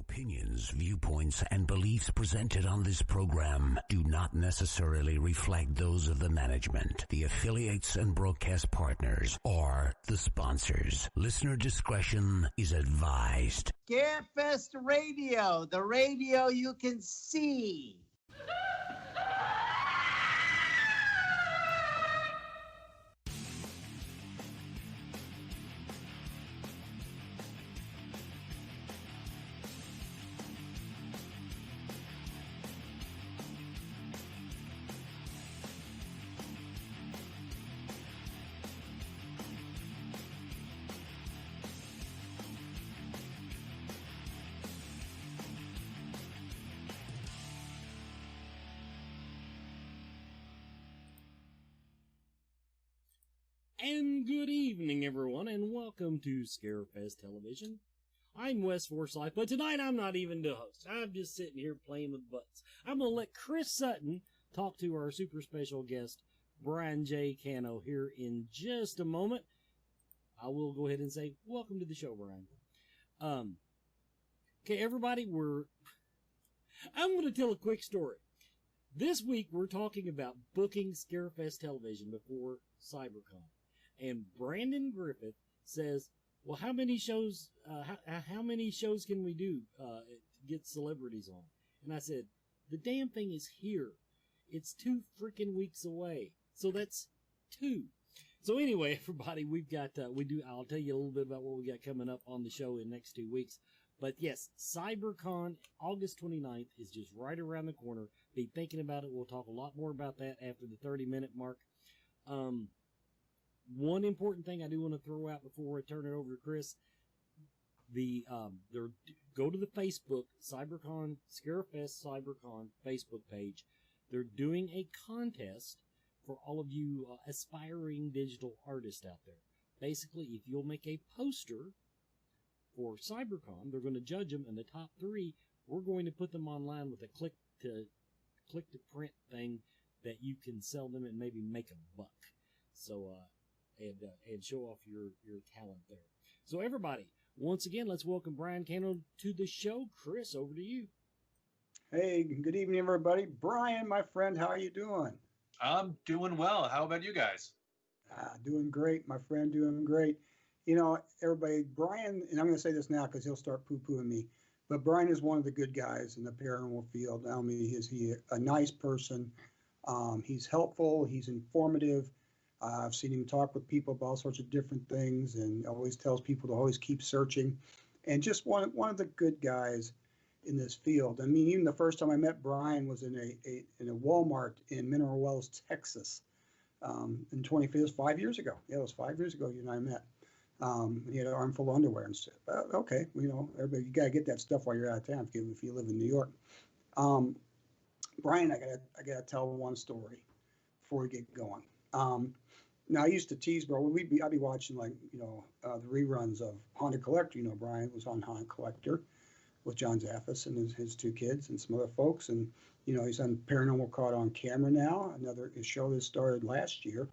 opinions, viewpoints, and beliefs presented on this program do not necessarily reflect those of the management, the affiliates and broadcast partners, or the sponsors. Listener discretion is advised. Scarefest Radio, the radio you can see. And good evening, everyone, and welcome to Scarefest Television. I'm Wes Forsyth, but tonight I'm not even the host. I'm just sitting here playing with buttons. I'm going to let Chris Sutton talk to our super special guest, Brian J Cano, here in just a moment. I will go ahead and say, welcome to the show, Brian. Okay, everybody, I'm going to tell a quick story. This week, we're talking about booking Scarefest Television before CyberCon. And Brandon Griffith says, well, how many shows can we do to get celebrities on? And I said, the damn thing is here. It's 2 freaking weeks away. So that's 2. So anyway, everybody, we've got, I'll tell you a little bit about what we got coming up on the show in the next 2 weeks. But yes, CyberCon, August 29th is just right around the corner. Be thinking about it. We'll talk a lot more about that after the 30-minute mark. One important thing I do want to throw out before I turn it over to Chris, go to the Facebook CyberCon Scarefest CyberCon Facebook page. They're doing a contest for all of you aspiring digital artists out there. Basically, if you'll make a poster for CyberCon, they're going to judge them, and the top 3, we're going to put them online with a click to print thing that you can sell them and maybe make $1. So, and show off your talent there. So everybody, once again, let's welcome Brian Cano to the show. Chris, over to you. Hey, good evening, everybody. Brian, my friend, how are you doing? I'm doing well. How about you guys? Doing great, my friend, doing great. You know, everybody, Brian, and I'm going to say this now because he'll start poo-pooing me, but Brian is one of the good guys in the paranormal field. Not only is he a nice person, he's helpful, he's informative. I've seen him talk with people about all sorts of different things, and always tells people to always keep searching. And just one of the good guys in this field. I mean, even the first time I met Brian was in a Walmart in Mineral Wells, Texas, in 5 years ago. Yeah, it was 5 years ago you and I met. He had an armful of underwear and said, okay, you know, everybody, you got to get that stuff while you're out of town if you live in New York. Brian, I gotta tell one story before we get going. Now I used to tease, bro. I'd be watching the reruns of Haunted Collector. You know, Brian was on Haunted Collector with John Zaffis and his 2 kids and some other folks. And, you know, he's on Paranormal Caught on Camera now, another show that started last year.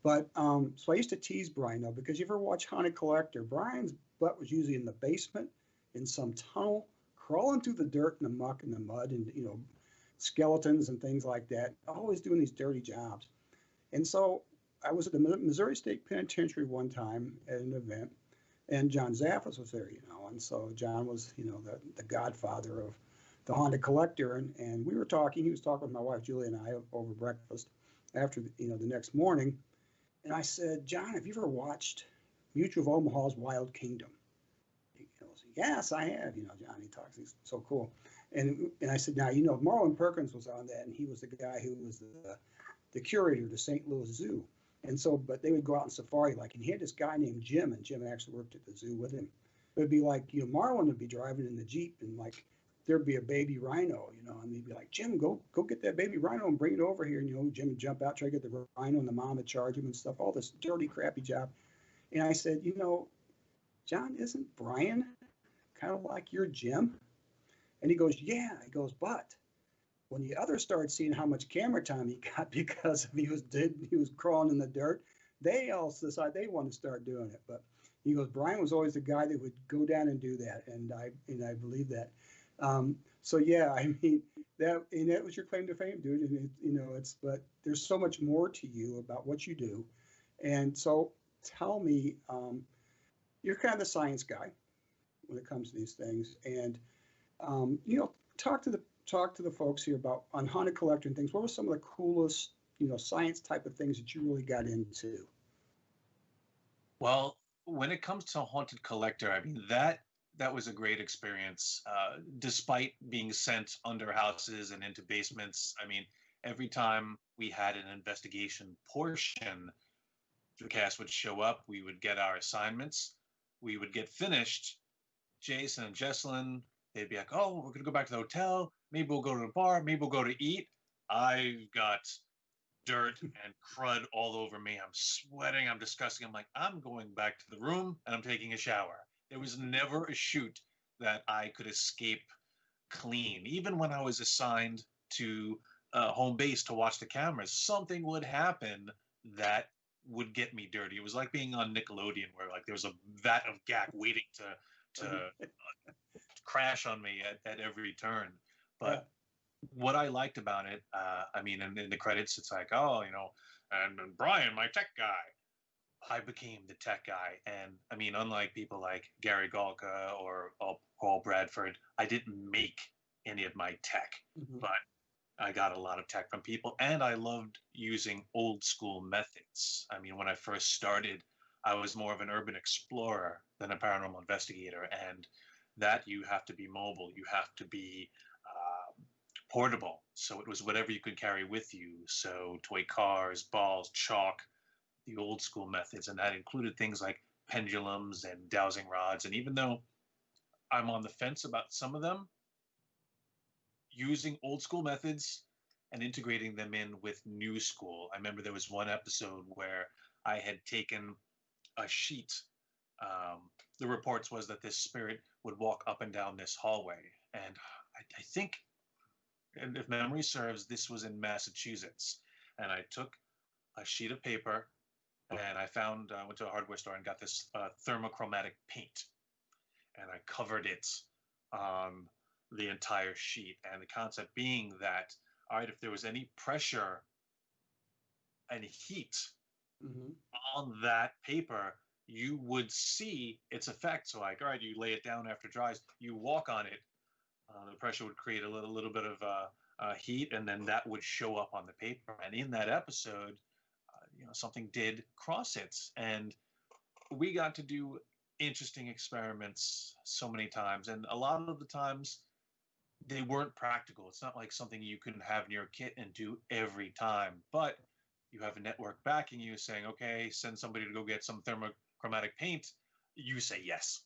But, so I used to tease Brian, though, because you ever watch Haunted Collector, Brian's butt was usually in the basement, in some tunnel, crawling through the dirt and the muck and the mud and, you know, skeletons and things like that, always doing these dirty jobs. And so I was at the Missouri State Penitentiary one time at an event, and John Zaffis was there, you know, and so John was, you know, the godfather of the Haunted Collector, and we were talking. He was talking with my wife Julie and I over breakfast after the next morning, and I said, John, have you ever watched Mutual of Omaha's Wild Kingdom? He goes, yes, I have. You know, John, he talks, he's so cool, and I said, now, you know, Marlon Perkins was on that, and he was the guy who was the curator to St. Louis Zoo. And so, but they would go out on safari, and he had this guy named Jim, and Jim actually worked at the zoo with him. It would be like, you know, Marlon would be driving in the Jeep, and there'd be a baby rhino, you know, and they'd be like, Jim, go get that baby rhino and bring it over here. And, you know, Jim would jump out, try to get the rhino, and the mom would charge him and stuff, all this dirty, crappy job. And I said, you know, John, isn't Brian kind of like your Jim? And he goes, yeah. He goes, but when the others started seeing how much camera time he got because he was crawling in the dirt, they all decided they want to start doing it. But He goes, Brian was always the guy that would go down and do that, and I believe that. So yeah, I mean that was your claim to fame, dude. And but there's so much more to you about what you do, and so tell me, you're kind of the science guy when it comes to these things, and talk to the folks here about on Haunted Collector and things. What were some of the coolest science type of things that you really got into? Well, when it comes to Haunted Collector, I mean, that was a great experience. Despite being sent under houses and into basements, I mean, every time we had an investigation portion, the cast would show up, we would get our assignments, we would get finished. Jason and Jesselyn, they'd be like, oh, we're going to go back to the hotel. Maybe we'll go to the bar. Maybe we'll go to eat. I've got dirt and crud all over me. I'm sweating. I'm disgusting. I'm like, I'm going back to the room and I'm taking a shower. There was never a shoot that I could escape clean. Even when I was assigned to home base to watch the cameras, something would happen that would get me dirty. It was like being on Nickelodeon, where like there was a vat of gack waiting to crash on me at every turn. But what I liked about it, I mean, in the credits, it's like, oh, and Brian, my tech guy. I became the tech guy. And I mean, unlike people like Gary Galka or Paul Bradford, I didn't make any of my tech, but I got a lot of tech from people. And I loved using old school methods. I mean, when I first started, I was more of an urban explorer than a paranormal investigator. And that you have to be mobile, you have to be portable. So it was whatever you could carry with you. So toy cars, balls, chalk, the old school methods. And that included things like pendulums and dowsing rods. And even though I'm on the fence about some of them, using old school methods and integrating them in with new school. I remember there was one episode where I had taken a sheet. The reports was that this spirit would walk up and down this hallway. And I think, and if memory serves, this was in Massachusetts. And I took a sheet of paper and I went to a hardware store and got this thermochromatic paint. And I covered it on the entire sheet. And the concept being that, all right, if there was any pressure and heat on that paper, you would see its effect. So like, all right, you lay it down after it dries, you walk on it, the pressure would create a little bit of heat, and then that would show up on the paper. And in that episode, something did cross it. And we got to do interesting experiments so many times. And a lot of the times, they weren't practical. It's not like something you can have in your kit and do every time. But you have a network backing you saying, okay, send somebody to go get some thermochromatic paint. You say yes.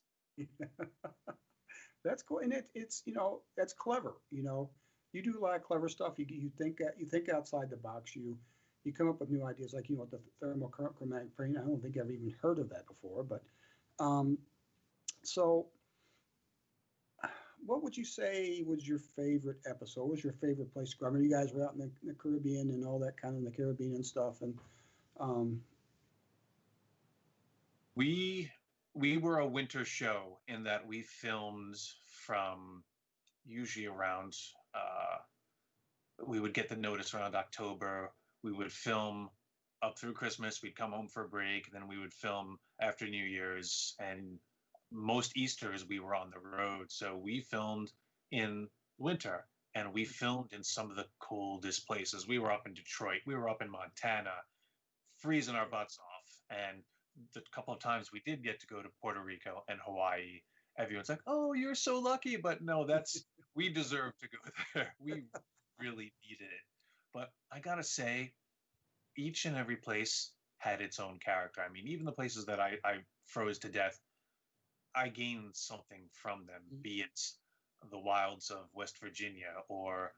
That's cool. And it's that's clever. You do a lot of clever stuff. You think outside the box. You come up with new ideas, like the thermochromatic paint. I don't think I've even heard of that before. But so what would you say was your favorite episode? What was your favorite place to go? I mean, you guys were out in the Caribbean and all that kind of in the Caribbean and stuff. And we were a winter show in that we filmed from usually around, we would get the notice around October. We would film up through Christmas. We'd come home for a break. Then we would film after New Year's. And most Easters we were on the road. So we filmed in winter, and we filmed in some of the coldest places. We were up in Detroit. We were up in Montana, freezing our butts off. And the couple of times we did get to go to Puerto Rico and Hawaii, everyone's like, oh, you're so lucky. But no, we deserve to go there. We really needed it. But I gotta say, each and every place had its own character. I mean, even the places that I froze to death, I gained something from them, be it the wilds of West Virginia or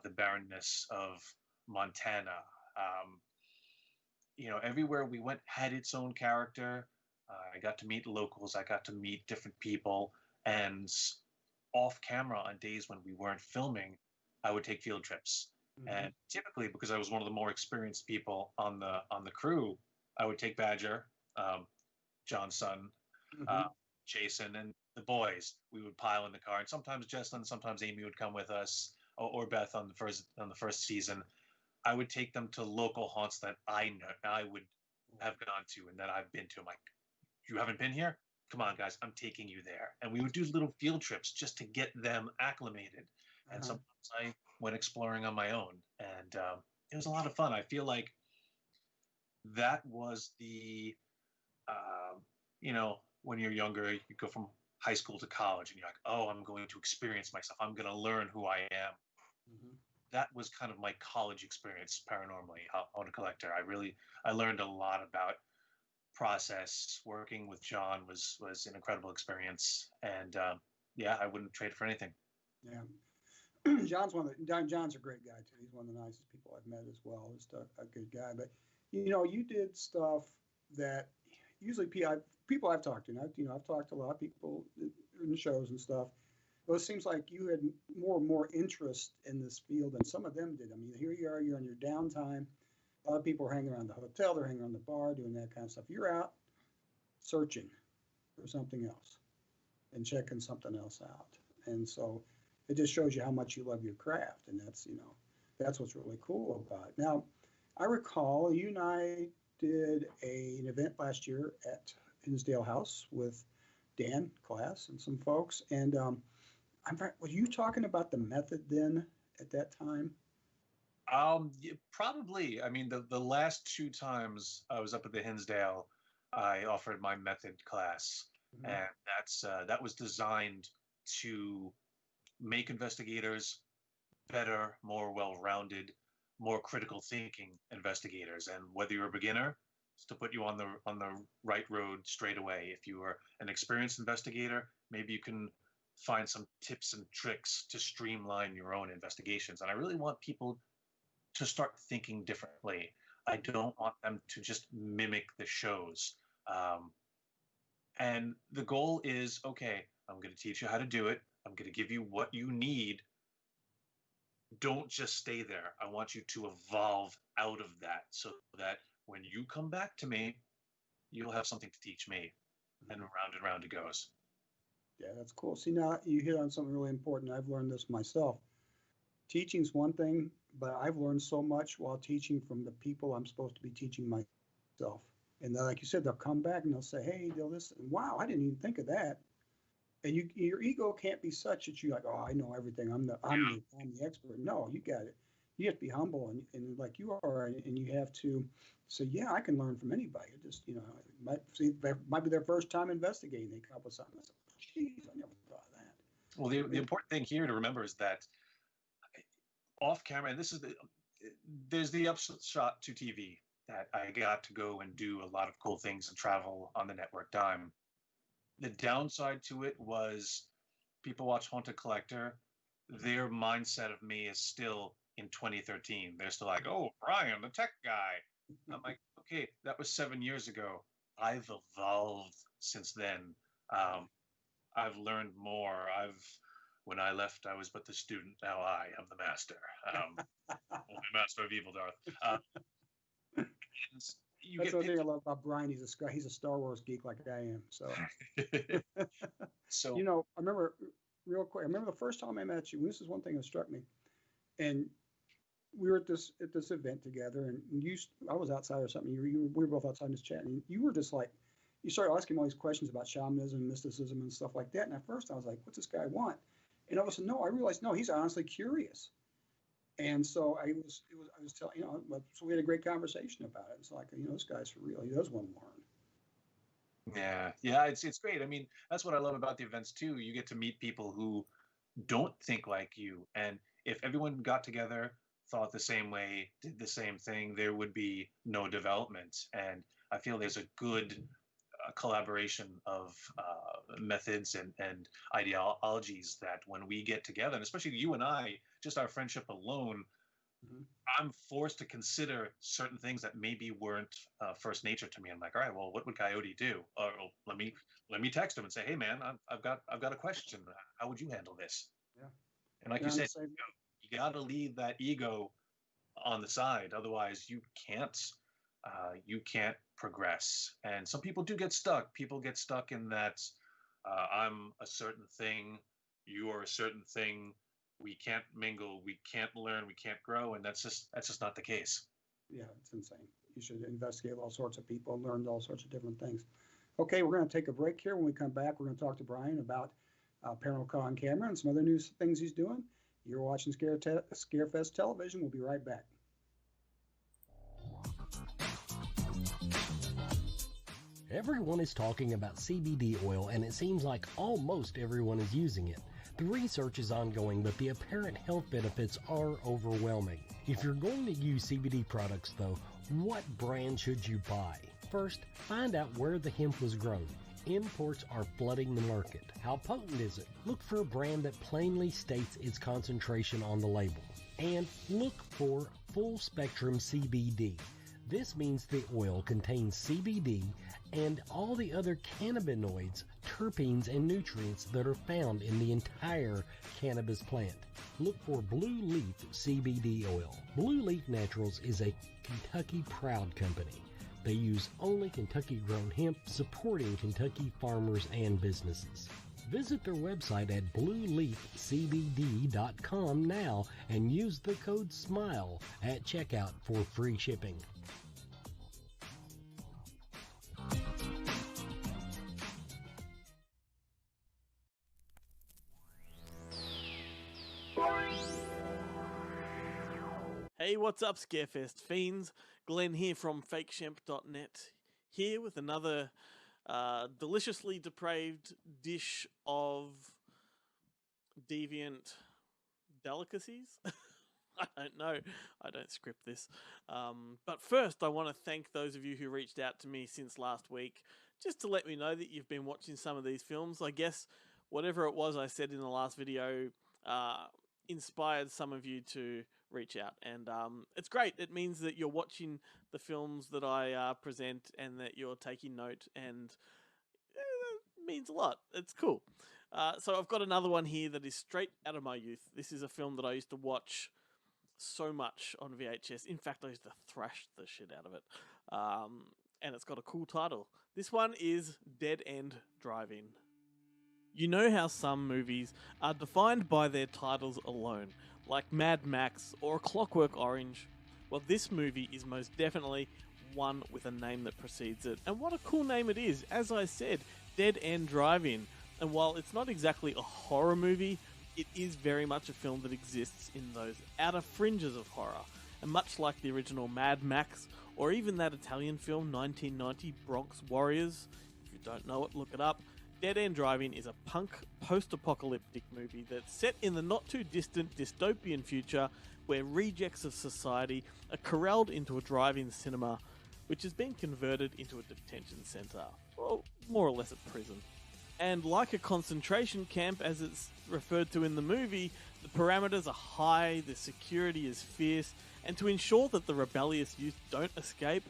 the barrenness of Montana. Everywhere we went had its own character. I got to meet locals. I got to meet different people. And off camera on days when we weren't filming, I would take field trips. And typically, because I was one of the more experienced people on the crew, I would take Badger, John's son, uh, Jason and the boys. We would pile in the car, and sometimes Jesslyn, sometimes Amy would come with us, or Beth on the first season. I would take them to local haunts that I know I would have gone to and that I've been to. I'm like, you haven't been here? Come on, guys, I'm taking you there. And we would do little field trips just to get them acclimated. And sometimes I went exploring on my own, and it was a lot of fun. I feel like that was the, when you're younger, you go from high school to college, and you're like, oh, I'm going to experience myself. I'm going to learn who I am. That was kind of my college experience paranormally on a collector. I learned a lot about process. Working with John was an incredible experience, and I wouldn't trade it for anything. Yeah. John's a great guy too. He's one of the nicest people I've met as well. Just a good guy. But you did stuff that usually people I've talked to, and I've talked to a lot of people in the shows and stuff. Well, it seems like you had more and more interest in this field than some of them did. I mean, here you are, you're on your downtime. A lot of people are hanging around the hotel, they're hanging around the bar, doing that kind of stuff. You're out searching for something else and checking something else out. And so it just shows you how much you love your craft. And that's what's really cool about it. Now, I recall you and I did an event last year at Hinsdale House with Dan Class and some folks. And were you talking about the method then at that time? Probably. I mean, the last two times I was up at the Hinsdale, I offered my method class, and that was designed to make investigators better, more well-rounded, more critical thinking investigators. And whether you're a beginner, it's to put you on the right road straight away. If you are an experienced investigator, maybe you can find some tips and tricks to streamline your own investigations. And I really want people to start thinking differently. I don't want them to just mimic the shows. And the goal is, okay, I'm going to teach you how to do it. I'm going to give you what you need. Don't just stay there. I want you to evolve out of that so that when you come back to me, you'll have something to teach me. And round it goes. Yeah, that's cool. See, now you hit on something really important. I've learned this myself. Teaching's one thing, but I've learned so much while teaching from the people I'm supposed to be teaching myself. And then, like you said, they'll come back and they'll say, hey, they'll listen. Wow, I didn't even think of that. And your ego can't be such that you're like, oh, I know everything. I'm the expert. No, you got it. You have to be humble and like you are, and you have to say, yeah, I can learn from anybody. It just, might be their first time investigating. They come up with something. Geez, I never thought of that. Well, the important thing here to remember is that off camera, and there's the upshot to TV that I got to go and do a lot of cool things and travel on the network dime. The downside to it was people watch Haunted Collector. Their mindset of me is still in 2013. They're still like, oh, Brian, the tech guy. I'm like, okay, that was 7 years ago. I've evolved since then. I've learned more. When I left, I was but the student. Now I am the master. Only master of evil, Darth. That's the thing I love about Brian. He's a Star Wars geek like I am. So, so I remember real quick. I remember the first time I met you. This is one thing that struck me, and we were at this event together, and I was outside or something. We were both outside just chatting. And you were just like, you started asking all these questions about shamanism and mysticism and stuff like that. And at first I was like, what's this guy want? And all of a sudden, I realized, no, he's honestly curious. And so I was telling, so we had a great conversation about it. It's like, this guy's for real. He does want to learn. Yeah, it's great. I mean, that's what I love about the events too. You get to meet people who don't think like you. And if everyone got together, thought the same way, did the same thing, there would be no development. And I feel there's a good collaboration of methods and ideologies that when we get together, and especially you and I, just our friendship alone, I'm forced to consider certain things that maybe weren't first nature to me. I'm like, all right, well, what would Coyote do? Or let me text him and say, hey man, I've got a question. How would you handle this? Yeah. And like you said, you got to leave that ego on the side. Otherwise, you can't you can't progress. And some people do get stuck. People get stuck in that I'm a certain thing, you are a certain thing. We can't mingle, we can't learn, we can't grow, and that's just not the case. Yeah, it's insane. You should investigate all sorts of people and learn all sorts of different things. Okay, we're going to take a break here. When we come back, we're going to talk to Brian about Paranormal Caught on Camera and some other new things he's doing. You're watching Scarefest Television. We'll be right back. Everyone is talking about CBD oil, and it seems like almost everyone is using it. The research is ongoing, but the apparent health benefits are overwhelming. If you're going to use CBD products, though, what brand should you buy? First, find out where the hemp was grown. Imports are flooding the market. How potent is it? Look for a brand that plainly states its concentration on the label. And look for full spectrum CBD. This means the oil contains CBD and all the other cannabinoids, terpenes, and nutrients that are found in the entire cannabis plant. Look for Blue Leaf CBD oil. Blue Leaf Naturals is a Kentucky proud company. They use only Kentucky-grown hemp, supporting Kentucky farmers and businesses. Visit their website at blueleafcbd.com now and use the code SMILE at checkout for free shipping. Hey, what's up, Scarefest fiends? Glenn here from fakeshemp.net, here with another deliciously depraved dish of deviant delicacies. I don't know. I don't script this. But first, I want to thank those of you who reached out to me since last week, just to let me know that you've been watching some of these films. I guess whatever it was I said in the last video inspired some of you to reach out, and it's great. It means that you're watching the films that I present and that you're taking note, and it means a lot. It's cool. So I've got another one here that is straight out of my youth. This is a film that I used to watch so much on VHS. In fact, I used to thrash the shit out of it. And it's got a cool title. This one is Dead End Drive-In. You know how some movies are defined by their titles alone, like Mad Max or Clockwork Orange? Well, this movie is most definitely one with a name that precedes it. And what a cool name it is. As I said, Dead End Drive-In. And while it's not exactly a horror movie, it is very much a film that exists in those outer fringes of horror. And much like the original Mad Max, or even that Italian film 1990 Bronx Warriors, if you don't know it, look it up. Dead End Drive-In is a punk post-apocalyptic movie that's set in the not-too-distant dystopian future where rejects of society are corralled into a drive-in cinema, which has been converted into a detention centre, or more or less a prison. And like a concentration camp, as it's referred to in the movie, the parameters are high, the security is fierce, and to ensure that the rebellious youth don't escape,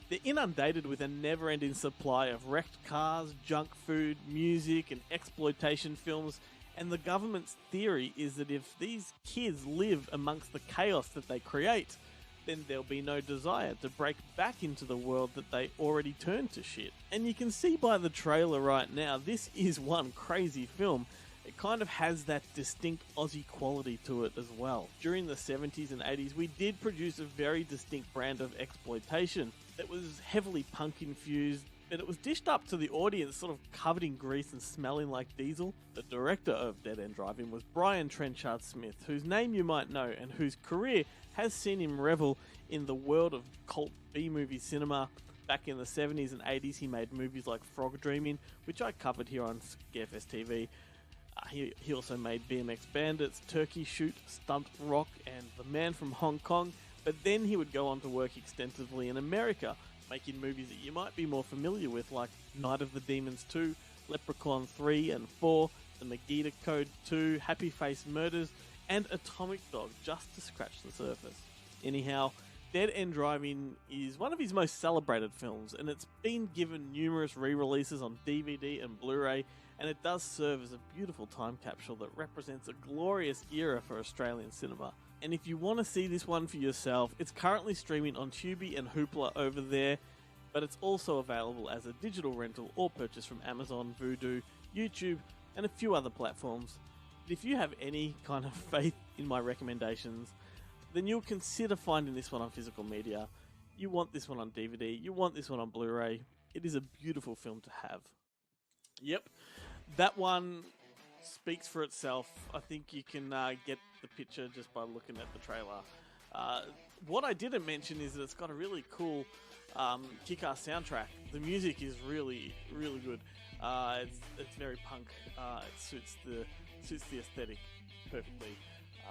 they're inundated with a never-ending supply of wrecked cars, junk food, music, and exploitation films, and the government's theory is that if these kids live amongst the chaos that they create, then there'll be no desire to break back into the world that they already turned to shit. And you can see by the trailer right now, this is one crazy film. It kind of has that distinct Aussie quality to it as well. During the 70s and 80s, we did produce a very distinct brand of exploitation that was heavily punk infused, but it was dished up to the audience sort of covered in grease and smelling like diesel. The director of Dead End Drive-In was Brian Trenchard Smith, whose name you might know and whose career has seen him revel in the world of cult B-movie cinema. Back in the 70s and 80s, he made movies like Frog Dreaming, which I covered here on Scarefest TV. He also made BMX Bandits, Turkey Shoot, Stunt Rock, and The Man from Hong Kong. But then he would go on to work extensively in America, making movies that you might be more familiar with, like Night of the Demons 2, Leprechaun 3 and 4, The Megiddo Code 2, Happy Face Murders, and Atomic Dog, just to scratch the surface. Anyhow, Dead End Drive-In is one of his most celebrated films, and it's been given numerous re-releases on DVD and Blu-ray, and it does serve as a beautiful time capsule that represents a glorious era for Australian cinema. And if you want to see this one for yourself, it's currently streaming on Tubi and Hoopla over there, but it's also available as a digital rental or purchase from Amazon, Vudu, YouTube, and a few other platforms. If you have any kind of faith in my recommendations, then you'll consider finding this one on physical media. You want this one on DVD, you want this one on Blu-ray. It is a beautiful film to have. Yep, that one speaks for itself. I think you can get the picture just by looking at the trailer. What I didn't mention is that it's got a really cool kick-ass soundtrack. The music is really, really good. It's very punk. It suits the aesthetic perfectly.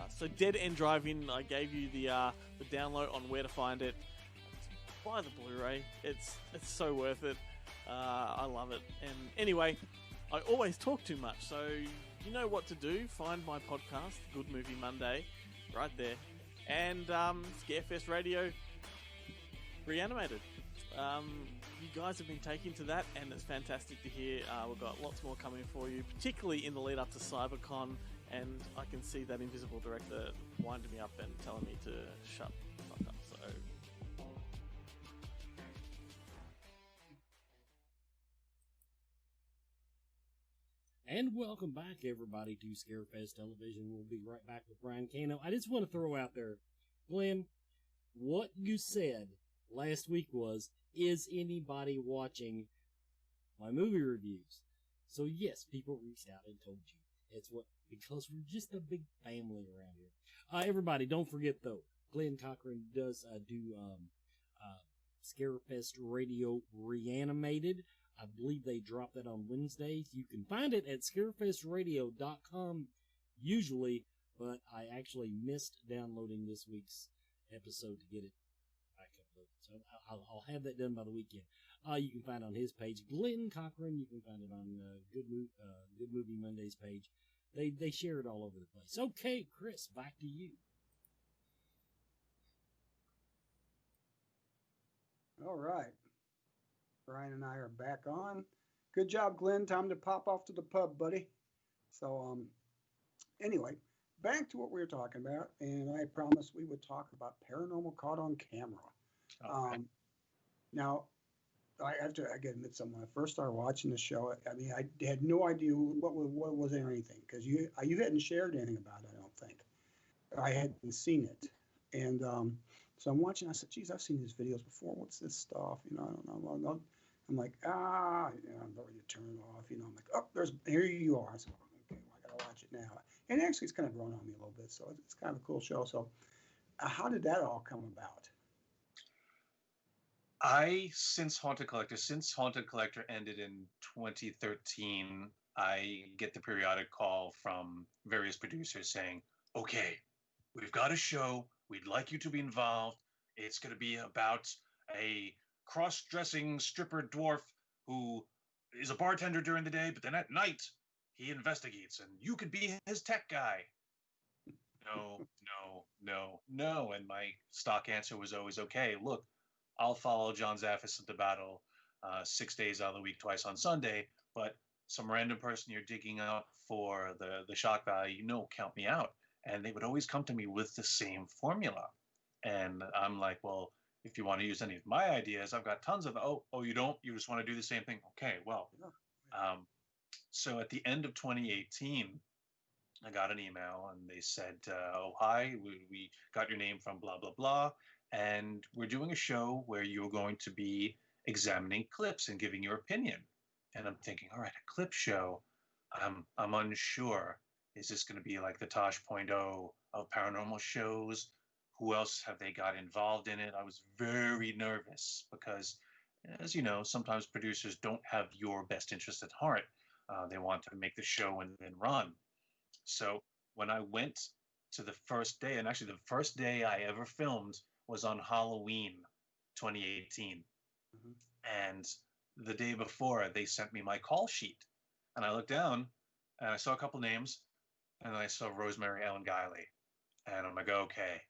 So Dead End Drive-In, I gave you the download on where to find it. Buy the Blu-ray. It's so worth it. I love it. And anyway, I always talk too much, so you know what to do. Find my podcast, Good Movie Monday, right there. And Scarefest Radio Reanimated. You guys have been taking to that, and it's fantastic to hear. We've got lots more coming for you, particularly in the lead up to CyberCon, and I can see that invisible director winding me up and telling me to shut the fuck up. So and welcome back, everybody, to Scarefest Television. We'll be right back with Brian Cano. I just want to throw out there, Glenn, what you said last week was, is anybody watching my movie reviews? So yes, people reached out and told you. It's because we're just a big family around here. Everybody, don't forget though, Glenn Cochran does do Scarefest Radio Reanimated. I believe they drop that on Wednesdays. You can find it at scarefestradio.com usually, but I actually missed downloading this week's episode to get it back uploaded. So I'll have that done by the weekend. You can find it on his page, Glenn Cochran. You can find it on Good Movie Mondays page. They share it all over the place. Okay, Chris, back to you. All right. Brian and I are back on. Good job, Glenn. Time to pop off to the pub, buddy. So, anyway, back to what we were talking about, and I promised we would talk about Paranormal Caught on Camera. Okay. Now, I have to admit something. When I first started watching the show, I mean, I had no idea what was it or anything, because you hadn't shared anything about it, I don't think. I hadn't seen it. And so I'm watching, I said, geez, I've seen these videos before. What's this stuff? You know, I don't know. I'm like, I'm ready to turn it off. You know, I'm like, here you are. I said, okay, well, I got to watch it now. And actually, it's kind of grown on me a little bit. So it's kind of a cool show. So how did that all come about? Since Haunted Collector ended in 2013, I get the periodic call from various producers saying, okay, we've got a show. We'd like you to be involved. It's going to be about a cross-dressing stripper dwarf who is a bartender during the day, but then at night he investigates, and you could be his tech guy. No. And my stock answer was always, okay, look, I'll follow John Zaffis into battle 6 days out of the week, twice on Sunday, but some random person you're digging up for the shock value, count me out. And they would always come to me with the same formula. And I'm like, well, if you want to use any of my ideas, I've got tons of them. Oh, you don't? You just want to do the same thing? Okay, well. So at the end of 2018, I got an email and they said, hi, we got your name from blah, blah, blah. And we're doing a show where you're going to be examining clips and giving your opinion. And I'm thinking, all right, a clip show. I'm unsure. Is this going to be like the Tosh.0 of paranormal shows? Who else have they got involved in it? I was very nervous because, as you know, sometimes producers don't have your best interest at heart. They want to make the show and then run. So when I went to the first day, and actually the first day I ever filmed was on Halloween 2018. Mm-hmm. And the day before, they sent me my call sheet. And I looked down and I saw a couple names. And then I saw Rosemary Ellen Guiley. And I'm like, okay,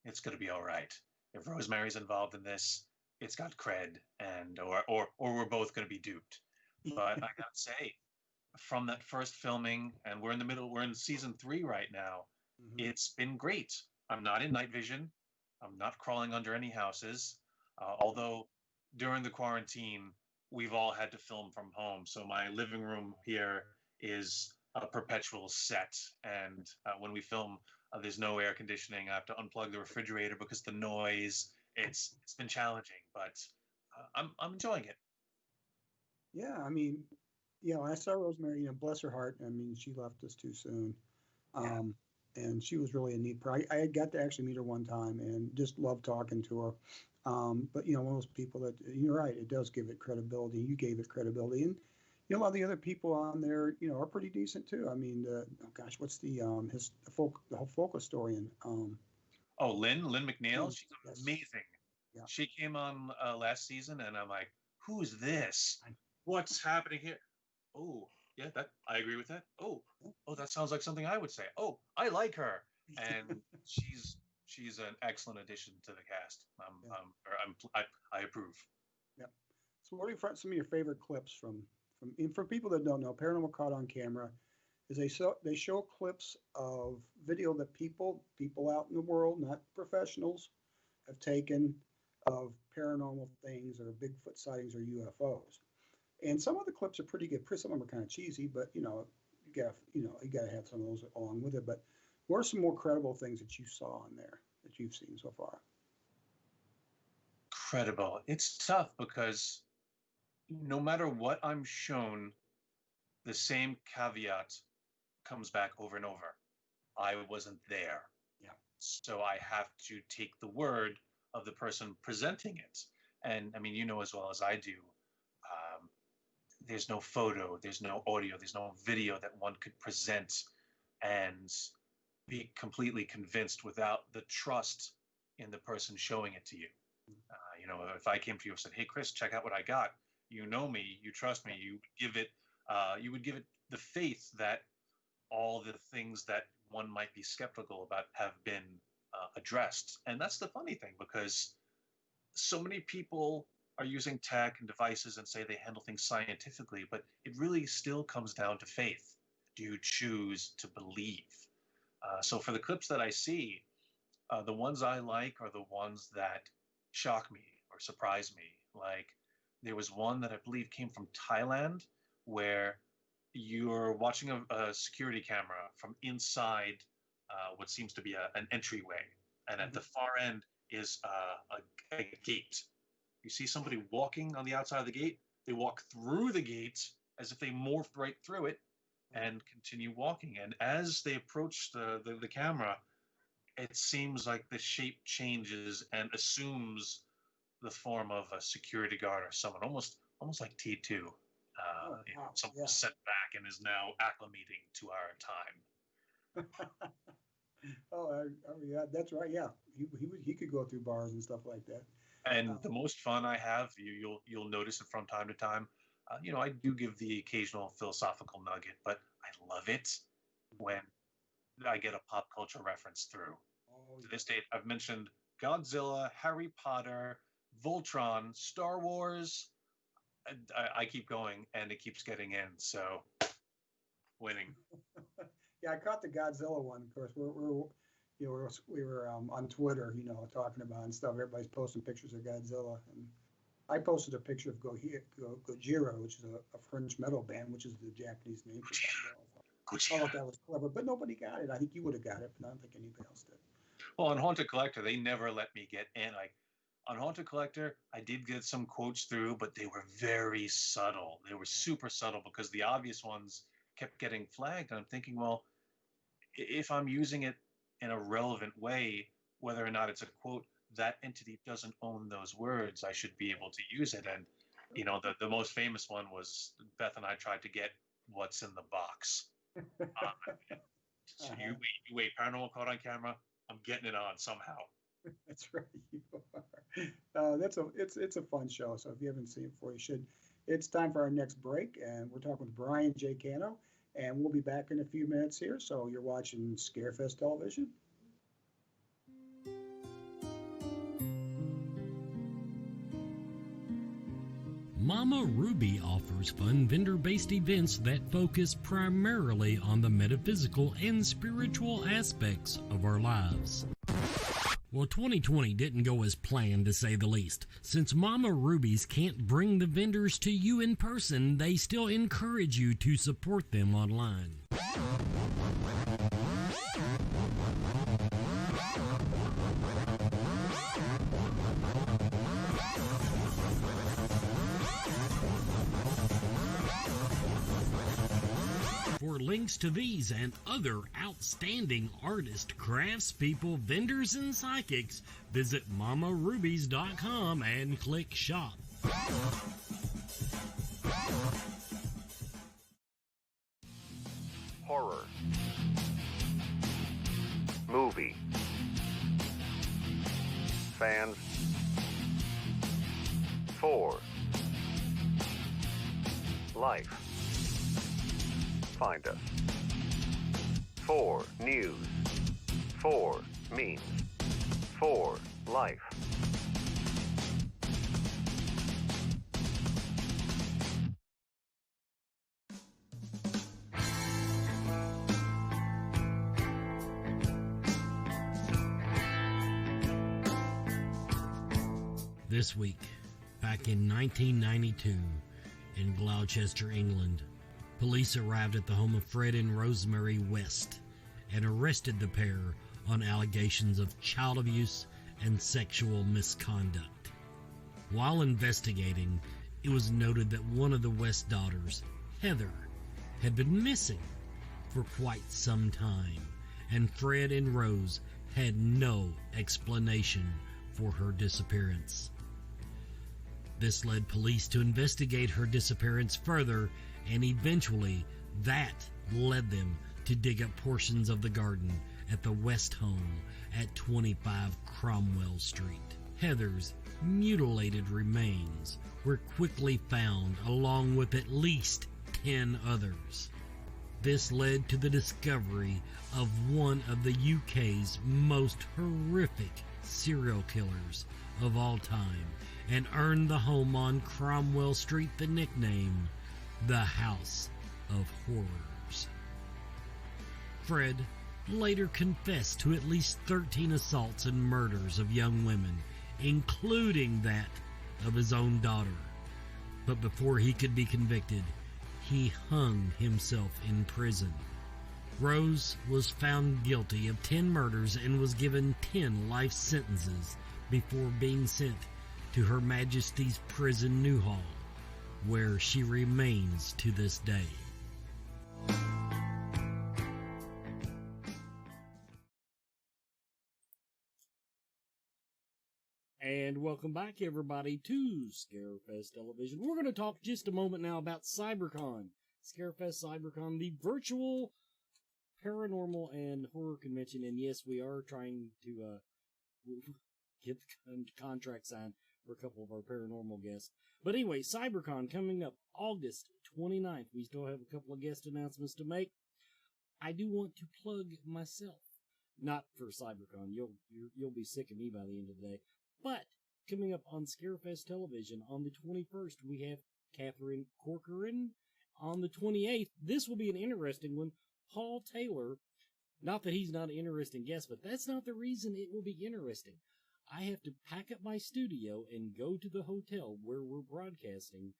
it's going to be all right. If Rosemary's involved in this, it's got cred, and or we're both going to be duped. But I got to say, from that first filming, and we're in season 3 right now, mm-hmm. It's been great. I'm not in night vision. I'm not crawling under any houses. Although during the quarantine, we've all had to film from home. So my living room here is a perpetual set. And when we film, there's no air conditioning. I have to unplug the refrigerator because the noise. It's been challenging, but I'm enjoying it. Yeah, I mean, I saw Rosemary, bless her heart. I mean, she left us too soon. And she was really a neat person. I got to actually meet her one time and just loved talking to her. But, one of those people that, you're right, it does give it credibility. You gave it credibility. And, a lot of the other people on there, are pretty decent too. I mean, what's the whole historian? Lynn McNeil. She's yes. amazing. Yeah. She came on last season, and I'm like, who's this? What's happening here? Oh, yeah, I agree with that. Oh, that sounds like something I would say. Oh, I like her, and she's an excellent addition to the cast. I approve. Yeah. So, what are some of your favorite clips from for people that don't know? Paranormal Caught on Camera is they show clips of video that people out in the world, not professionals, have taken of paranormal things or Bigfoot sightings or UFOs. And some of the clips are pretty good. Some of them are kind of cheesy, but you got to have some of those along with it. But what are some more credible things that you saw on there that you've seen so far? Credible. It's tough because no matter what I'm shown, the same caveat comes back over and over. I wasn't there. Yeah. So I have to take the word of the person presenting it. And I mean, as well as I do, there's no photo, there's no audio, there's no video that one could present and be completely convinced without the trust in the person showing it to you. If I came to you and said, "Hey, Chris, check out what I got," you know me, you trust me, you would give it the faith that all the things that one might be skeptical about have been addressed. And that's the funny thing, because so many people are using tech and devices and say they handle things scientifically, but it really still comes down to faith. Do you choose to believe? So for the clips that I see, the ones I like are the ones that shock me or surprise me. Like, there was one that I believe came from Thailand, where you're watching a security camera from inside what seems to be an entryway. And at the far end is a gate. You see somebody walking on the outside of the gate. They walk through the gate as if they morphed right through it and continue walking. And as they approach the camera, it seems like the shape changes and assumes the form of a security guard or someone, almost like T2. Someone was sent back and is now acclimating to our time. Yeah, that's right. Yeah, he could go through bars and stuff like that. And the most fun I have, you'll notice it from time to time. I do give the occasional philosophical nugget, but I love it when I get a pop culture reference through. To this date, I've mentioned Godzilla, Harry Potter, Voltron, Star Wars. I keep going, and it keeps getting in. So, winning. Yeah, I caught the Godzilla one. Of course, we were on Twitter, talking about and stuff. Everybody's posting pictures of Godzilla, and I posted a picture of Gojira, which is a French metal band, which is the Japanese name for Godzilla. I thought that was clever, but nobody got it. I think you would have got it, but I don't think anybody else did. Well, on Haunted Collector, they never let me get in. Like, on Haunted Collector, I did get some quotes through, but they were very subtle. They were super subtle because the obvious ones kept getting flagged. And I'm thinking, well, if I'm using it in a relevant way, whether or not it's a quote, that entity doesn't own those words. I should be able to use it. And, the most famous one was Beth and I tried to get what's in the box. So you wait, Paranormal Caught on Camera, I'm getting it on somehow. That's right, you are. It's a fun show, so if you haven't seen it before, you should. It's time for our next break, and we're talking with Brian J Cano, and we'll be back in a few minutes here. So you're watching Scarefest Television. Mama Ruby offers fun vendor-based events that focus primarily on the metaphysical and spiritual aspects of our lives. Well, 2020 didn't go as planned, to say the least. Since Mama Ruby's can't bring the vendors to you in person, they still encourage you to support them online. For links to these and other outstanding artists, craftspeople, vendors, and psychics, visit mamarubies.com and click shop. Horror. Movie. Fans. 4. Life. Find us. 4. News. 4. Memes. 4. Life. This week, back in 1992, in Gloucester, England, police arrived at the home of Fred and Rosemary West and arrested the pair on allegations of child abuse and sexual misconduct. While investigating, it was noted that one of the West daughters, Heather, had been missing for quite some time, and Fred and Rose had no explanation for her disappearance. This led police to investigate her disappearance further, and eventually that led them to dig up portions of the garden at the West home at 25 Cromwell Street. Heather's mutilated remains were quickly found along with at least 10 others. This led to the discovery of one of the UK's most horrific serial killers of all time, and earned the home on Cromwell Street the nickname the House of Horrors. Fred later confessed to at least 13 assaults and murders of young women, including that of his own daughter. But before he could be convicted, he hung himself in prison. Rose was found guilty of 10 murders and was given 10 life sentences before being sent to Her Majesty's Prison Newhall, where she remains to this day. And welcome back, everybody, to Scarefest Television. We're going to talk just a moment now about CyberCon. Scarefest CyberCon, the virtual paranormal and horror convention. And yes, we are trying to get the contract signed for a couple of our paranormal guests. But anyway, CyberCon coming up August 29th. We still have a couple of guest announcements to make. I do want to plug myself. Not for CyberCon. You'll be sick of me by the end of the day. But coming up on Scarefest Television on the 21st, we have Catherine Corcoran. On the 28th, this will be an interesting one. Paul Taylor. Not that he's not an interesting guest, but that's not the reason it will be interesting. I have to pack up my studio and go to the hotel where we're broadcasting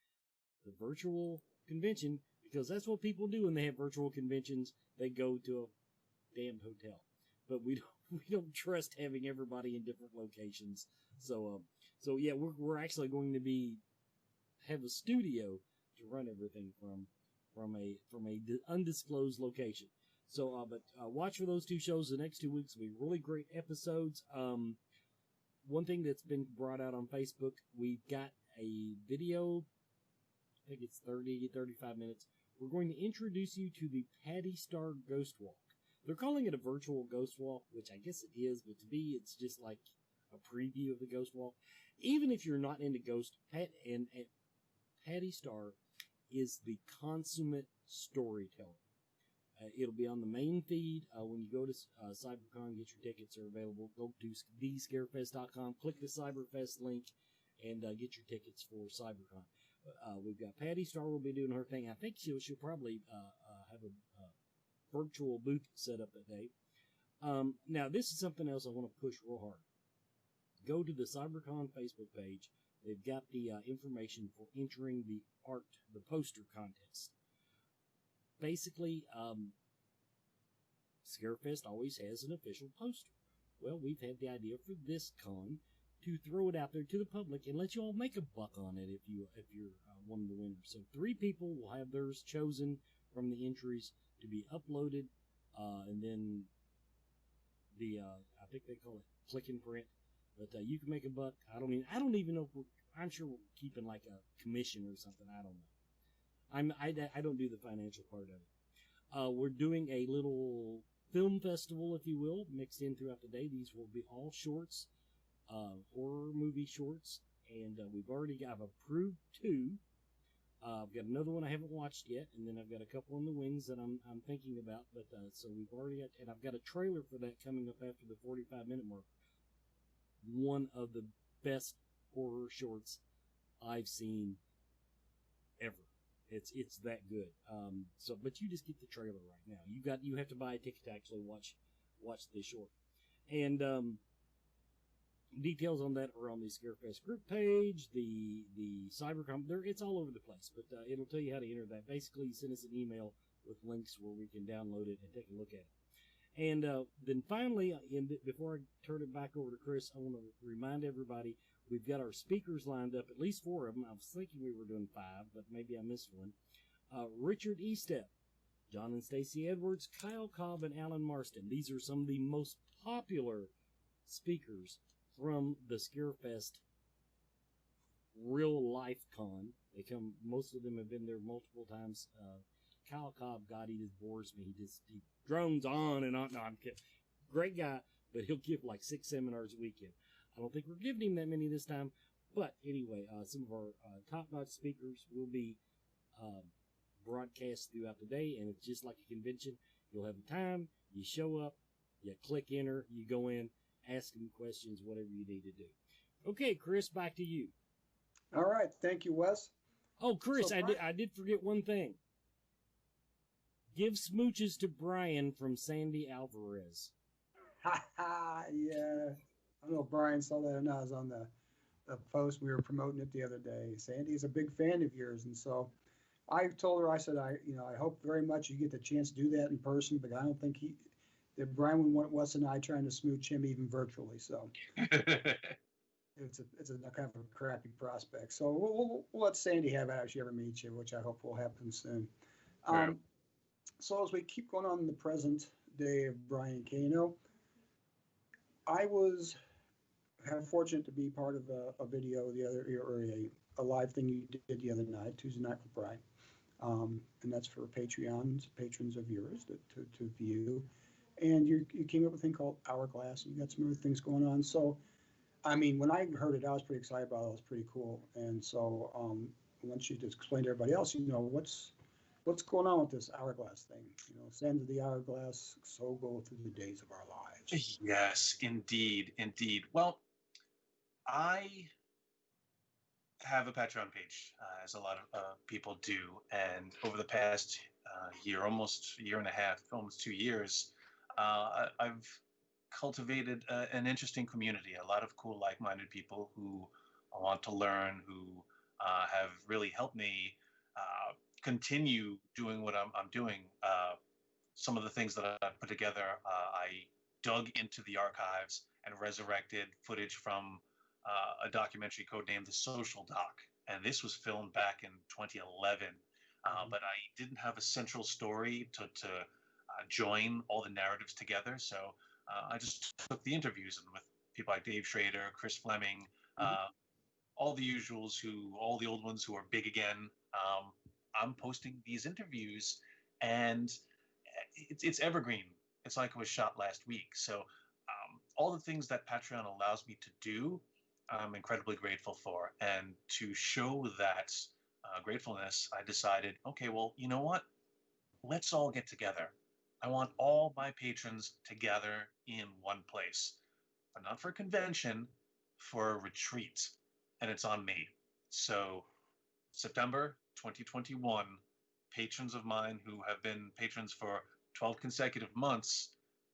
the virtual convention, because that's what people do when they have virtual conventions. They go to a damn hotel. But we don't trust having everybody in different locations. So yeah, we're actually going to have a studio to run everything from a undisclosed location. So, but watch for those two shows. The next 2 weeks will be really great episodes. One thing that's been brought out on Facebook, we've got a video, I think it's 35 minutes. We're going to introduce you to the Patty Star Ghost Walk. They're calling it a virtual ghost walk, which I guess it is, but to me, it's just like a preview of the ghost walk. Even if you're not into ghosts, Patty Star is the consummate storyteller. It'll be on the main feed. When you go to CyberCon, get your tickets are available. Go to thescarefest.com, click the CyberFest link, and get your tickets for CyberCon. We've got Patty Star will be doing her thing. I think she'll probably have a virtual booth set up that day. Now, this is something else I want to push real hard. Go to the CyberCon Facebook page. They've got the information for entering the poster contest. Basically, Scarefest always has an official poster. Well, we've had the idea for this con to throw it out there to the public and let you all make a buck on it if you're one of the winners. So 3 people will have theirs chosen from the entries to be uploaded, and then I think they call it click and print. But you can make a buck. I don't even know if I'm sure we're keeping like a commission or something. I don't know. I don't do the financial part of it. We're doing a little film festival, if you will, mixed in throughout the day. These will be all shorts, horror movie shorts, and I've approved 2. I've got another one I haven't watched yet, and then I've got a couple in the wings that I'm thinking about. But so we've already got, and I've got a trailer for that coming up after the 45-minute mark. One of the best horror shorts I've seen ever. It's that good. But you just get the trailer right now. You have to buy a ticket to actually watch the short. And details on that are on the Scarefest group page, the CyberCon. It's all over the place, but it'll tell you how to enter that. Basically, you send us an email with links where we can download it and take a look at it. And then finally, before I turn it back over to Chris, I want to remind everybody we've got our speakers lined up, at least 4 of them. I was thinking we were doing 5, but maybe I missed one. Richard Estep, John and Stacey Edwards, Kyle Cobb, and Alan Marston. These are some of the most popular speakers from the Scarefest real life con. Most of them have been there multiple times. Kyle Cobb, God, he just bores me. He drones on and on. No, I'm kidding. Great guy, but he'll give like 6 seminars a weekend. I don't think we're giving him that many this time. But anyway, some of our top-notch speakers will be broadcast throughout the day, and it's just like a convention. You'll have a time, you show up, you click enter, you go in, ask them questions, whatever you need to do. Okay, Chris, back to you. All right. Thank you, Wes. Oh, Chris, So, I did forget one thing. Give smooches to Brian from Sandy Alvarez. Yeah. I don't know if Brian saw that or not. I was on the post. We were promoting it the other day. Sandy is a big fan of yours. And so I told her, I said, I hope very much you get the chance to do that in person, but I don't think that Brian would want Wes and I trying to smooch him even virtually. So it's a kind of a crappy prospect. So we'll let Sandy have it if she ever meets you, which I hope will happen soon. So as we keep going on in the present day of Brian Cano, I was fortunate to be part of a video or a live thing you did the other night, Tuesday night with Brian, and that's for patrons of yours to view. And you came up with a thing called Hourglass, and you got some other things going on. So, I mean, when I heard it, I was pretty excited about it. It was pretty cool. And so, once you just explain to everybody else, what's going on with this Hourglass thing? Sands of the Hourglass, so go through the days of our lives. Yes, indeed. Well, I have a Patreon page, as a lot of people do, and over the past almost year and a half, almost 2 years, I've cultivated an interesting community, a lot of cool, like-minded people who want to learn, who have really helped me continue doing what I'm doing. Some of the things that I put together, I dug into the archives and resurrected footage from a documentary codenamed The Social Doc. And this was filmed back in 2011. But I didn't have a central story to join all the narratives together. So I just took the interviews, and with people like Dave Schrader, Chris Fleming, all the usuals, all the old ones who are big again. I'm posting these interviews, and it's evergreen. It's like it was shot last week. So all the things that Patreon allows me to do, I'm incredibly grateful for. And to show that gratefulness, I decided, okay, well, you know what? Let's all get together. I want all my patrons to gather in one place, but not for a convention, for a retreat. And it's on me. So September 2021, patrons of mine who have been patrons for 12 consecutive months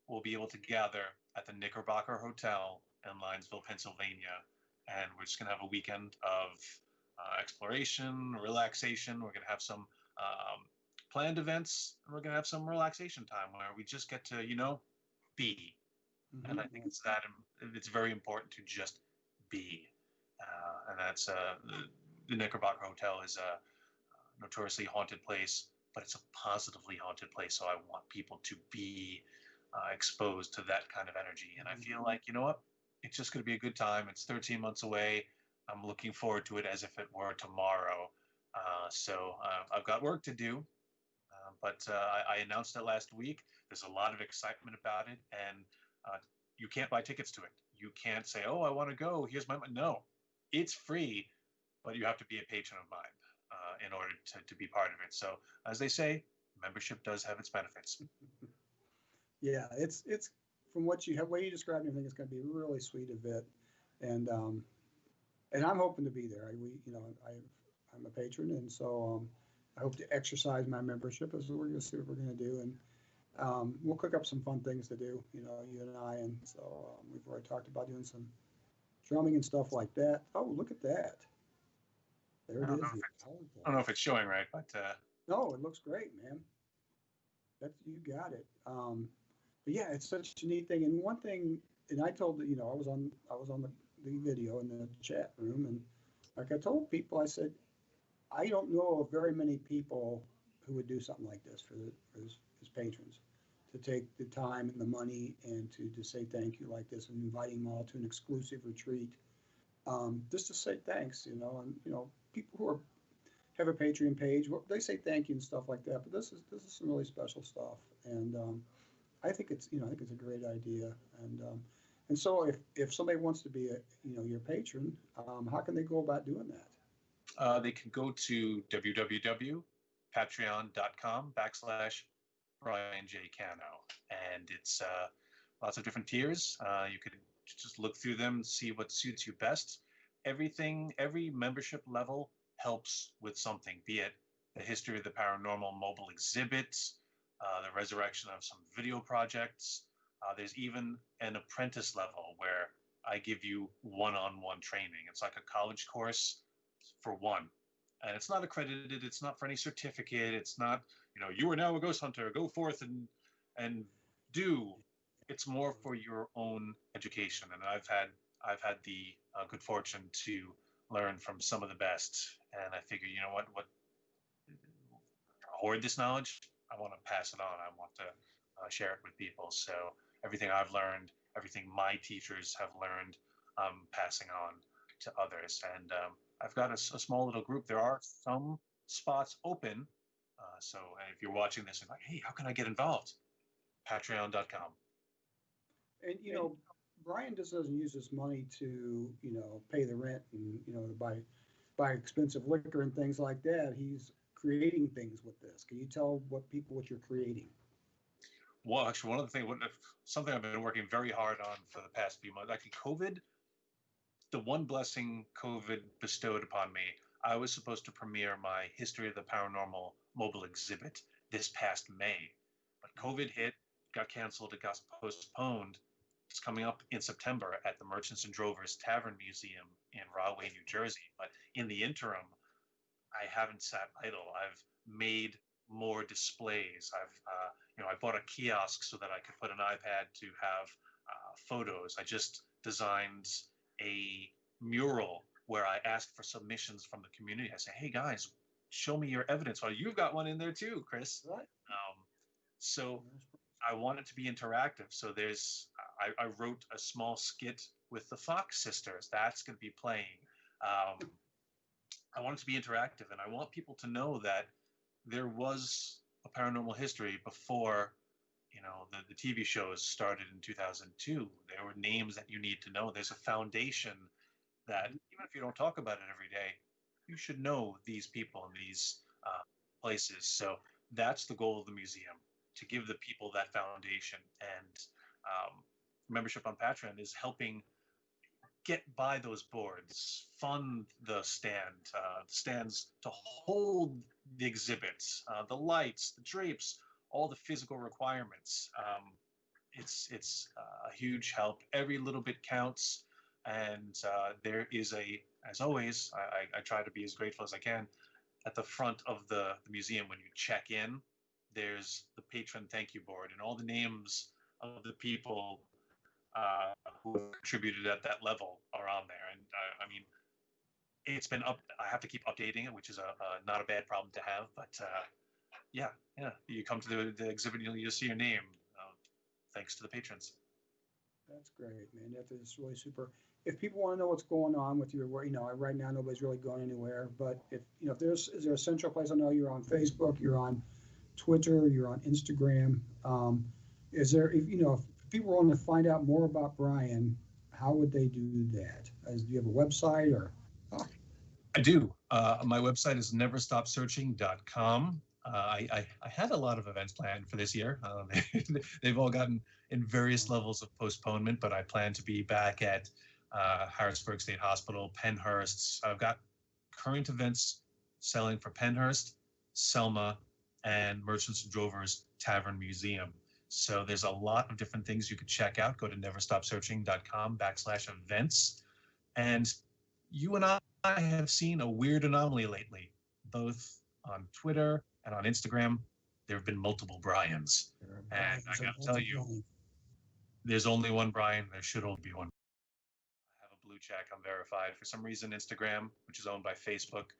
will be able to gather at the Knickerbocker Hotel in Linesville, Pennsylvania. And we're just going to have a weekend of exploration, relaxation. We're going to have some planned events, and we're going to have some relaxation time where we just get to, be. Mm-hmm. And I think it's very important to just be. And that's the Knickerbocker Hotel is a notoriously haunted place, but it's a positively haunted place. So I want people to be exposed to that kind of energy. And I feel like, you know what? It's just going to be a good time. It's 13 months away. I'm looking forward to it as if it were tomorrow. So I've got work to do, but I announced it last week. There's a lot of excitement about it, and you can't buy tickets to it. You can't say, oh, I want to go. Here's my money. No, it's free, but you have to be a patron of mine in order to be part of it. So as they say, membership does have its benefits. Yeah, it's from what you described, I think it's going to be a really sweet event, and I'm hoping to be there. I'm a patron, and so I hope to exercise my membership. As we're going to see what we're going to do, and we'll cook up some fun things to do. You and I, and so we've already talked about doing some drumming and stuff like that. Oh, look at that! There it is. I don't know if it's showing right, but no, it looks great, man. You got it. But yeah, it's such a neat thing. And one thing, and I told I was on the video in the chat room, and like I told people, I said, I don't know of very many people who would do something like this for his patrons, to take the time and the money and to say thank you like this, and inviting them all to an exclusive retreat, just to say thanks, and people who have a Patreon page, they say thank you and stuff like that. But this is some really special stuff, and I think it's a great idea, and so if somebody wants to be your patron, how can they go about doing that? They can go to www.patreon.com/Brian J Cano, and it's lots of different tiers. You could just look through them, see what suits you best. Every membership level helps with something, be it the history of the paranormal mobile exhibits, the resurrection of some video projects. There's even an apprentice level where I give you one-on-one training. It's like a college course for one. And it's not accredited. It's not for any certificate. It's not, you are now a ghost hunter. Go forth and do. It's more for your own education. And I've had the good fortune to learn from some of the best. And I figure, hoard this knowledge. I want to pass it on. I want to share it with people. So everything I've learned, everything my teachers have learned, I'm passing on to others. And I've got a small little group. There are some spots open. So if you're watching this and like, hey, how can I get involved? Patreon.com. And, Brian just doesn't use his money to, pay the rent and, to buy expensive liquor and things like that. He's creating things with this. Can you tell what you're creating? Well, actually, one of the things, something I've been working very hard on for the past few months, actually COVID, the one blessing COVID bestowed upon me, I was supposed to premiere my History of the Paranormal mobile exhibit this past May, but COVID hit, got canceled, it got postponed. It's coming up in September at the Merchants and Drovers Tavern Museum in Rahway, New Jersey. But in the interim, I haven't sat idle. I've made more displays. I bought a kiosk so that I could put an iPad to have photos. I just designed a mural where I asked for submissions from the community. I say, hey guys, show me your evidence. Well, you've got one in there too, Chris. Right. So I want it to be interactive. So I wrote a small skit with the Fox sisters. That's going to be playing. I want it to be interactive, and I want people to know that there was a paranormal history before, the TV shows started in 2002. There were names that you need to know. There's a foundation that, even if you don't talk about it every day, you should know these people and these places. So that's the goal of the museum, to give the people that foundation. And membership on Patreon is helping get by those boards, fund the stands to hold the exhibits, the lights, the drapes, all the physical requirements. It's a huge help. Every little bit counts, and there is as always, I try to be as grateful as I can. At the front of the museum, when you check in, there's the patron thank you board, and all the names of the people who have contributed at that level are on there. And I mean, it's been up. I have to keep updating it, which is not a bad problem to have. But yeah, you come to the exhibit, you'll see your name, thanks to the patrons. That's great, man. That's really super. If people want to know what's going on with your work, right now nobody's really going anywhere. But if is there a central place? I know you're on Facebook, you're on Twitter, you're on Instagram. Is there, if people want to find out more about Brian, how would they do that? Do you have a website or? Oh. I do. My website is neverstopsearching.com. I had a lot of events planned for this year. They've all gotten in various levels of postponement, but I plan to be back at Harrisburg State Hospital, Pennhurst. I've got current events selling for Pennhurst, Selma, and Merchants and Drovers Tavern Museum. So there's a lot of different things you could check out. Go to neverstopsearching.com/events. And you and I have seen a weird anomaly lately, both on Twitter and on Instagram. There have been multiple Brians. And I got to tell you, there's only one Brian. There should only be one. I have a blue check. I'm verified. For some reason, Instagram, which is owned by Facebook,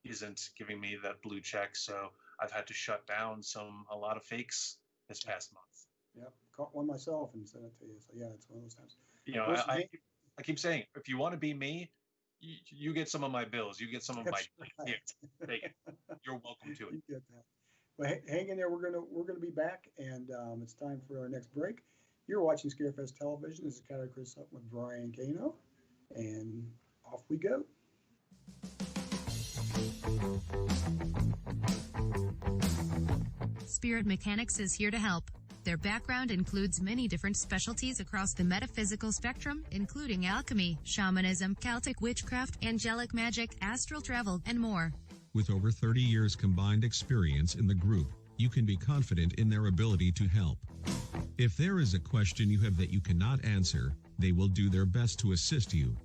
isn't giving me that blue check. So I've had to shut down a lot of fakes this past month. Yep, caught one myself and sent it to you. So yeah, it's one of those times. I keep saying, if you want to be me, you get some of my bills. You get some of my here. Take it. You're welcome to it. You get that. Well, hang in there. We're gonna be back, and it's time for our next break. You're watching Scarefest Television. This is Coyote Chris Sutton with Brian Cano, and off we go. Spirit Mechanics is here to help. Their background includes many different specialties across the metaphysical spectrum, including alchemy, shamanism, Celtic witchcraft, angelic magic, astral travel, and more. With over 30 years combined experience in the group, you can be confident in their ability to help. If there is a question you have that you cannot answer, they will do their best to assist you.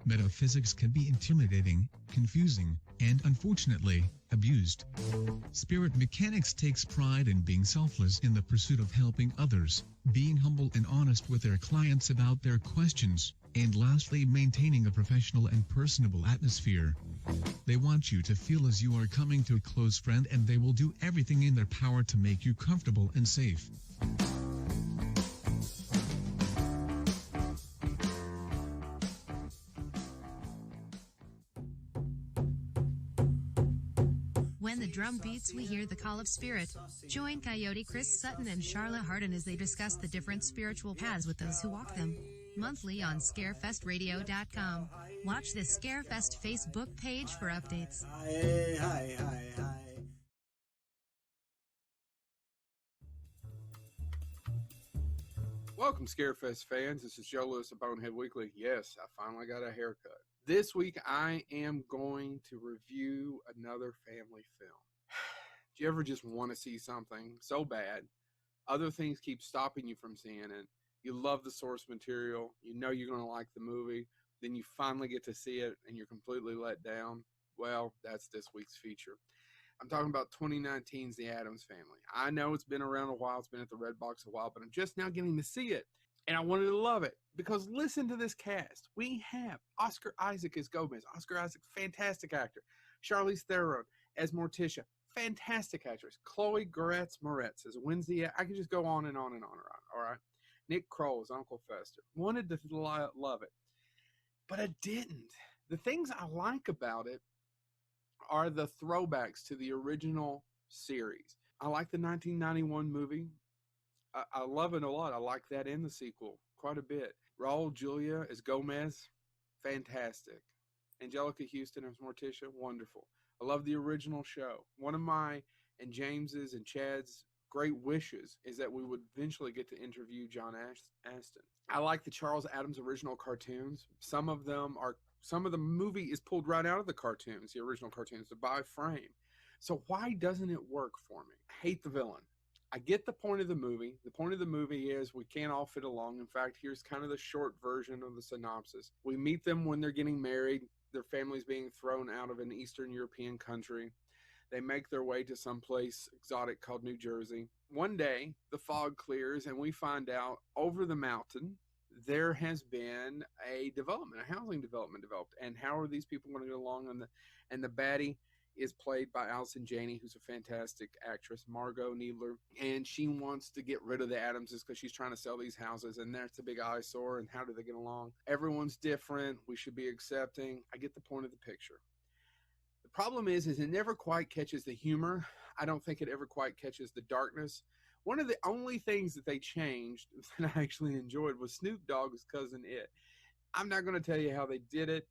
Metaphysics can be intimidating, confusing, and unfortunately, abused. Spirit Mechanics takes pride in being selfless in the pursuit of helping others, being humble and honest with their clients about their questions, and lastly, maintaining a professional and personable atmosphere. They want you to feel as you are coming to a close friend, and they will do everything in their power to make you comfortable and safe. When the drum beats, we hear the call of spirit. Join Coyote Chris Sutton and Charlotte Hardin as they discuss the different spiritual paths with those who walk them. Monthly on ScarefestRadio.com. Watch the Scarefest Facebook page for updates. Hi. Welcome, Scarefest fans. This is Joe Lewis of Bonehead Weekly. Yes, I finally got a haircut. This week, I am going to review another family film. Do you ever just want to see something so bad, other things keep stopping you from seeing it? You love the source material. You know you're going to like the movie. Then you finally get to see it, and you're completely let down. Well, that's this week's feature. I'm talking about 2019's The Addams Family. I know it's been around a while. It's been at the Red Box a while, but I'm just now getting to see it. And I wanted to love it because listen to this cast. We have Oscar Isaac as Gomez. Oscar Isaac, fantastic actor. Charlize Theron as Morticia, fantastic actress. Chloe Grace Moretz as Wednesday. I could just go on and on and on and on, all right? Nick Kroll as Uncle Fester. Wanted to love it, but I didn't. The things I like about it are the throwbacks to the original series. I like the 1991 movie. I love it a lot. I like that in the sequel quite a bit. Raul Julia as Gomez, fantastic. Angelica Houston as Morticia, wonderful. I love the original show. One of my and James's and Chad's great wishes is that we would eventually get to interview John Aston. I like the Charles Addams original cartoons. Some of the movie is pulled right out of the cartoons, the original cartoons, by frame. So why doesn't it work for me? I hate the villain. I get the point of the movie. The point of the movie is we can't all fit along. In fact, here's kind of the short version of the synopsis. We meet them when they're getting married. Their family's being thrown out of an Eastern European country. They make their way to some place exotic called New Jersey. One day, the fog clears and we find out over the mountain there has been a housing development developed. And how are these people going to get along? And the baddie is played by Allison Janney, who's a fantastic actress, Margot Needler, and she wants to get rid of the Addamses because she's trying to sell these houses, and that's a big eyesore, and how do they get along? Everyone's different. We should be accepting. I get the point of the picture. The problem is it never quite catches the humor. I don't think it ever quite catches the darkness. One of the only things that they changed that I actually enjoyed was Snoop Dogg's cousin It. I'm not going to tell you how they did it.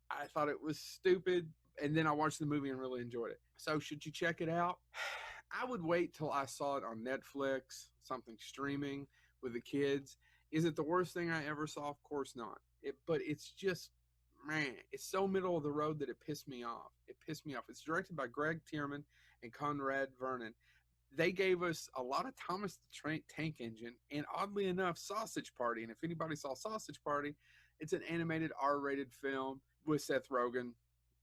I thought it was stupid. And then I watched the movie and really enjoyed it. So should you check it out? I would wait till I saw it on Netflix, something streaming with the kids. Is it the worst thing I ever saw? Of course not. But it's just, man, it's so middle of the road that it pissed me off. It's directed by Greg Tierman and Conrad Vernon. They gave us a lot of Thomas the Tank Engine and, oddly enough, Sausage Party. And if anybody saw Sausage Party, it's an animated R-rated film with Seth Rogen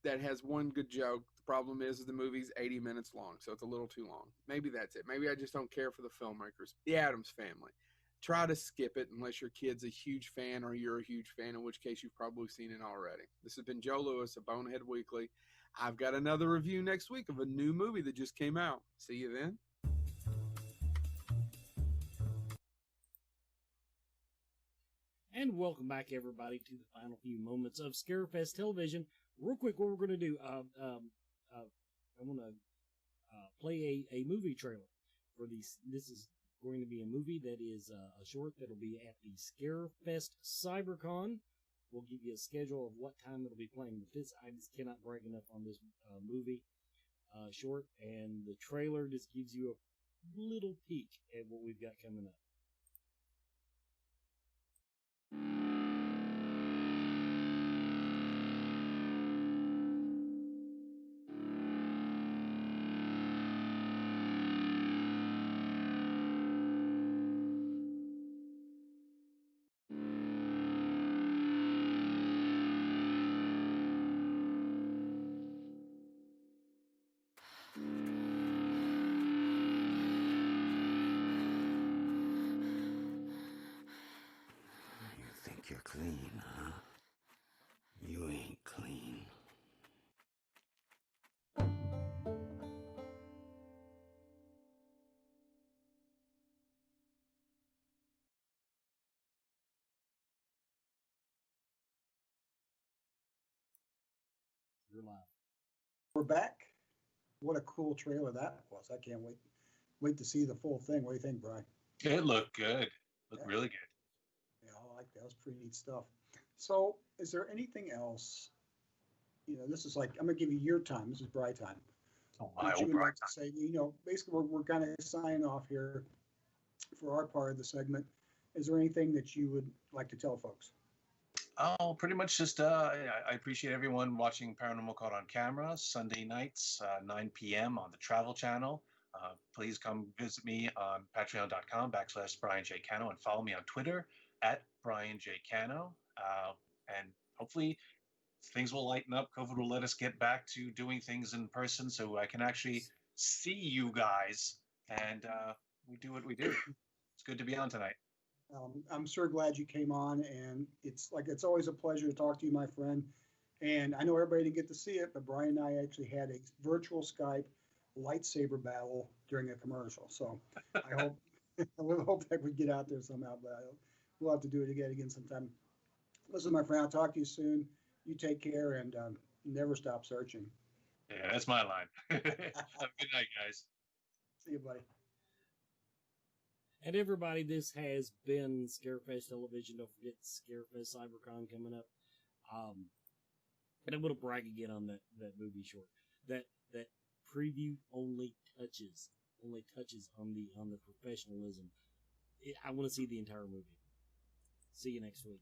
that has one good joke. The problem is the movie's 80 minutes long, so it's a little too long. Maybe that's it. Maybe I just don't care for the filmmakers. The Addams Family. Try to skip it unless your kid's a huge fan or you're a huge fan, in which case you've probably seen it already. This has been Joe Lewis of Bonehead Weekly. I've got another review next week of a new movie that just came out. See you then. And welcome back, everybody, to the final few moments of Scarefest Television. Real quick, what we're going to do, I want to play a movie trailer for these. This is going to be a movie that is a short that will be at the Scarefest CyberCon. We'll give you a schedule of what time it'll be playing. But this, I just cannot brag enough on this movie short, and the trailer just gives you a little peek at what we've got coming up. You're clean, huh? You ain't clean. You're live. We're back. What a cool trailer that was. I can't wait to see the full thing. What do you think, Brian? It looked good. Looked really good. Yeah, I like that. That was pretty neat stuff. So is there anything else? You know, this is like, I'm going to give you your time. This is Brian time. Oh, What you would like to say, you know, basically we're kind of signing off here for our part of the segment. Is there anything that you would like to tell folks? Oh, pretty much just, I appreciate everyone watching Paranormal Caught on Camera Sunday nights, 9 p.m. on the Travel Channel. Please come visit me on patreon.com/Brian J Cano and follow me on Twitter at Brian J Cano. And hopefully things will lighten up. COVID will let us get back to doing things in person so I can actually see you guys and we do what we do. It's good to be on tonight. I'm sure glad you came on, and it's always a pleasure to talk to you, my friend. And I know everybody didn't get to see it, but Brian and I actually had a virtual Skype lightsaber battle during a commercial. So I hope that we get out there somehow, but we'll have to do it again sometime. Listen, my friend, I'll talk to you soon. You take care and never stop searching. Yeah, that's my line. Have a good night, guys. See you, buddy. And everybody, this has been Scarefest Television. Don't forget Scarefest CyberCon coming up. And I'm going to brag again on that movie short. That preview only touches only touches on the professionalism. I want to see the entire movie. See you next week.